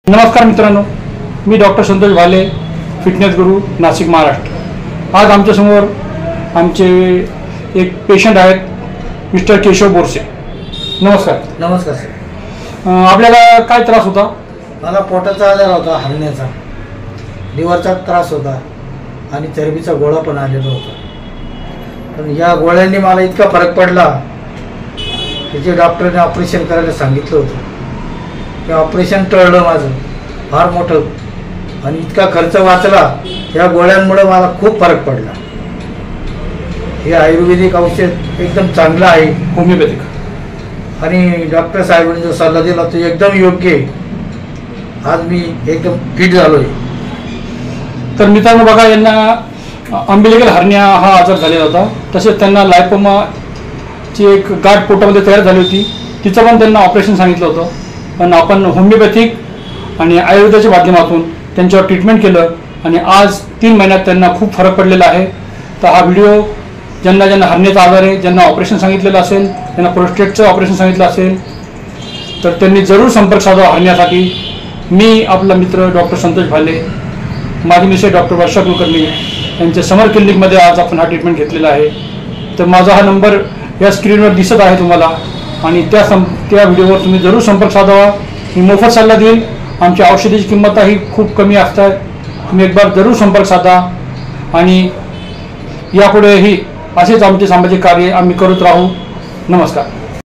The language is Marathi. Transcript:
नमस्कार मित्रांनो, मी डॉक्टर संतोष भाले, फिटनेस गुरु, नाशिक, महाराष्ट्र। आज आमच्यासमोर आमचे एक पेशंट आहेत, मिस्टर केशव बोरसे। नमस्कार। नमस्कार सर। आपल्याला काय त्रास होता? मला पोटाचा आजार होता, हलण्याचा, लिव्हरचा त्रास होता आणि चरबीचा गोळा पण आलेला होता। पण या गोळ्यांनी मला इतका फरक पडला की जे डॉक्टरने ऑपरेशन करायला सांगितलं होतं ते ऑपरेशन टळलं माझं फार मोठं, आणि इतका खर्च वाचला या गोळ्यांमुळे मला खूप फरक पडला। हे आयुर्वेदिक औषध एकदम चांगलं आहे, होमिओपॅथिक, आणि डॉक्टर साहेबांनी जो सल्ला दिला तो एकदम योग्य आहे। आज मी एकदम फिट झालोय। तर मित्रांनो बघा, यांना अम्बिलिकल हर्निया हा आजार झालेला होता, तसेच त्यांना लायपोमाची एक गाठ पोटामध्ये तयार झाली होती, तिचं पण त्यांना ऑपरेशन सांगितलं होतं। पण आपण होमिओपॅथिक आणि आयुर्वेदाच्या माध्यमातून त्यांच्यावर ट्रीटमेंट केलं आणि आज 3 महिन्यात त्यांना खूप फरक पडलेला आहे। तर हा व्हिडिओ ज्यांना हर्नियाचा आजार आहे, ज्यांना ऑपरेशन सांगितलेलं असेल, त्यांना प्रोस्टेटचं ऑपरेशन सांगितलं असेल, तर त्यांनी जरूर संपर्क साधावा हर्नियासाठी। मी आपला मित्र डॉक्टर संतोष भाले, माझी मिसेस डॉक्टर वर्षा कुलकर्णी यांच्या समर क्लिनिकमध्ये आज आपण हा ट्रीटमेंट घेतलेला आहे। तर माझा हा नंबर या स्क्रीनवर दिसत आहे तुम्हाला, आणि त्या व्हिडिओवर तुम्ही जरूर संपर्क साधावा। मी मोफत सल्ला देईल, आमची औषधाची किंमतही खूप कमी असतात। तुम्ही एक बार जरूर संपर्क साधा, आणि यापुढेही असेच आमचे सामाजिक कार्य आम्ही करत राहू। नमस्कार।